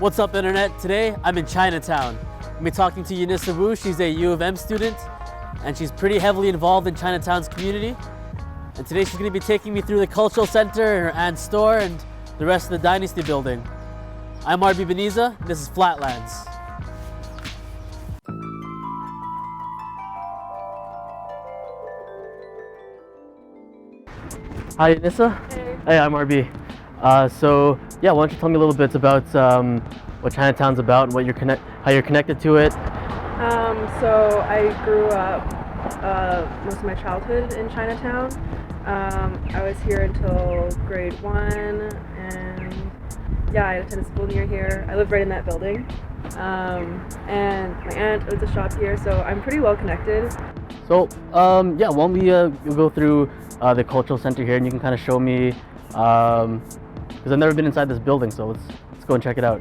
What's up, Internet? Today, I'm in Chinatown. I'm be talking to Yanisa Wu. She's a U of M student, and she's pretty heavily involved in Chinatown's community. And today, she's going to be taking me through the cultural center, her aunt's store, and the rest of the Dynasty Building. I'm RB Beniza, and this is Flatlands. Hi, Yanisa. Hey. Hey, I'm RB. So yeah, why don't you tell me a little bit about what Chinatown's about and how you're connected to it? So I grew up most of my childhood in Chinatown. I was here until grade 1, and yeah, I attended school near here. I live right in that building, and my aunt owns a shop here, so I'm pretty well connected. So yeah, why don't we go through the cultural center here, and you can kind of show me, because I've never been inside this building, so let's go and check it out.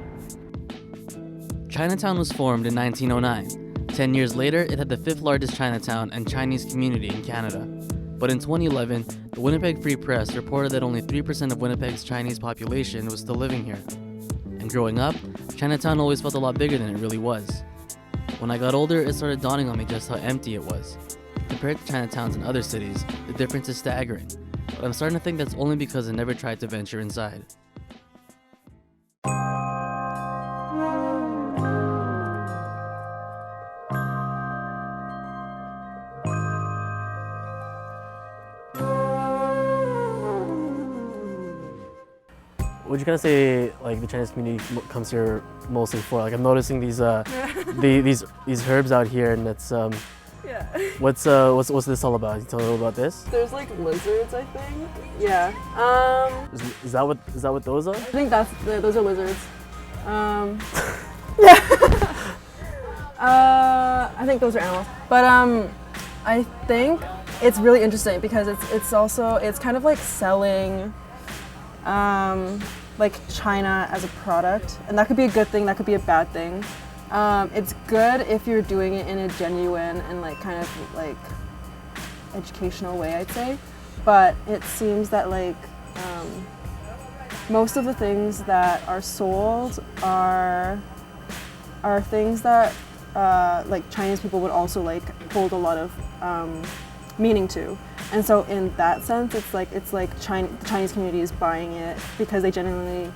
Chinatown was formed in 1909. 10 years later, it had the 5th largest Chinatown and Chinese community in Canada. But in 2011, the Winnipeg Free Press reported that only 3% of Winnipeg's Chinese population was still living here. And growing up, Chinatown always felt a lot bigger than it really was. When I got older, it started dawning on me just how empty it was. Compared to Chinatowns in other cities, the difference is staggering. But I'm starting to think that's only because I never tried to venture inside. Would you kind of say like the Chinese community comes here mostly for? Like I'm noticing these these herbs out here, and that's Yeah. what's this all about? Can you tell me a little about this? There's like lizards, I think. Yeah. Is that what those are? I think those are lizards. Yeah. I think those are animals. But I think it's really interesting because it's kind of like selling like China as a product, and that could be a good thing, that could be a bad thing. It's good if you're doing it in a genuine and like kind of like educational way, I'd say. But it seems that like most of the things that are sold are things that like Chinese people would also like hold a lot of meaning to. And so in that sense, it's like the Chinese community is buying it because they genuinely,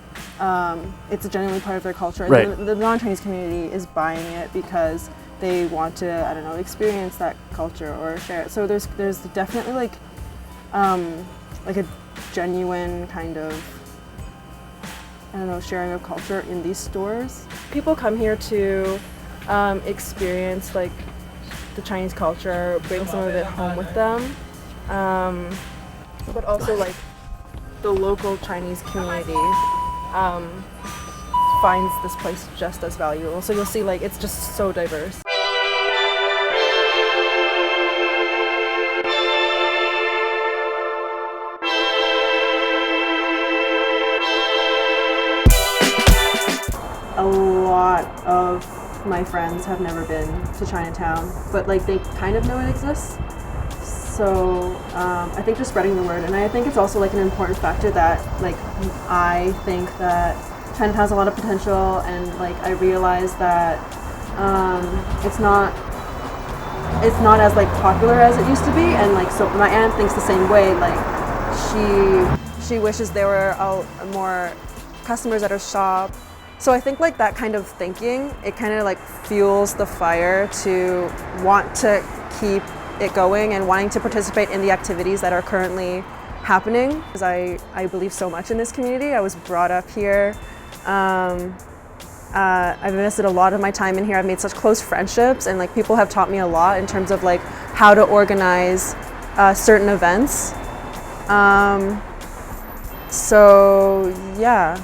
it's a genuinely part of their culture. Right. And the non-Chinese community is buying it because they want to, I don't know, experience that culture or share it. So there's definitely like a genuine kind of, I don't know, sharing of culture in these stores. People come here to experience like the Chinese culture, bring some of it home with them. But also like the local Chinese community finds this place just as valuable. So you'll see like it's just so diverse. A lot of my friends have never been to Chinatown, but like they kind of know it exists. So I think just spreading the word, and I think it's also like an important factor that like I think that Chinatown has a lot of potential, and like I realize that it's not as like popular as it used to be, and like so my aunt thinks the same way. Like she wishes there were more customers at her shop. So I think like that kind of thinking, it kind of like fuels the fire to want to keep it going and wanting to participate in the activities that are currently happening. Because I believe so much in this community. I was brought up here. I've invested a lot of my time in here. I've made such close friendships, and like people have taught me a lot in terms of like how to organize certain events. So yeah.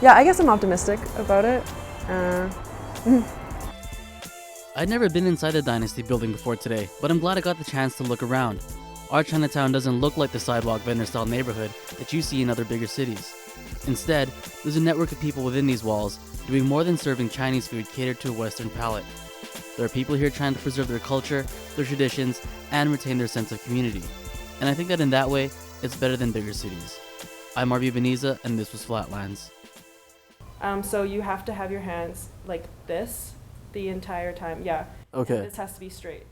Yeah, I guess I'm optimistic about it. I'd never been inside the Dynasty Building before today, but I'm glad I got the chance to look around. Our Chinatown doesn't look like the sidewalk vendor-style neighborhood that you see in other bigger cities. Instead, there's a network of people within these walls doing more than serving Chinese food catered to a Western palate. There are people here trying to preserve their culture, their traditions, and retain their sense of community. And I think that in that way, it's better than bigger cities. I'm RB Beniza, and this was Flatlands. So you have to have your hands like this the entire time. Yeah. Okay. This has to be straight.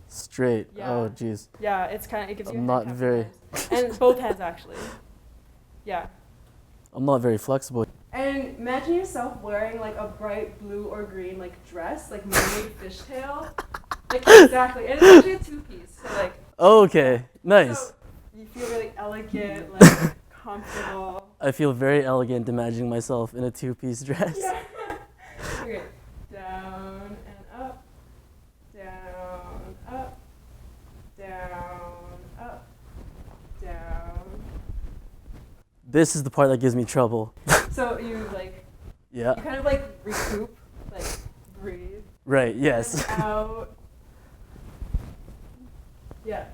Straight. Yeah. Oh, jeez. Yeah, it gives you I'm a not handicap very. sometimes. And both hands actually. Yeah. I'm not very flexible. And imagine yourself wearing like a bright blue or green like dress, like mermaid fishtail. Like exactly. And it's actually a two-piece. So like Okay. Nice. so you feel really elegant, like comfortable. I feel very elegant imagining myself in a two-piece dress. Yeah. Okay. Down and up. Down, up. Down, up. Down. This is the part that gives me trouble. So you like Yeah. you kind of like recoup, like breathe. Right. Yes. And out. Yeah.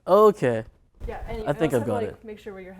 Okay. Yeah. And you I think also I've have to, got like, it. make sure where your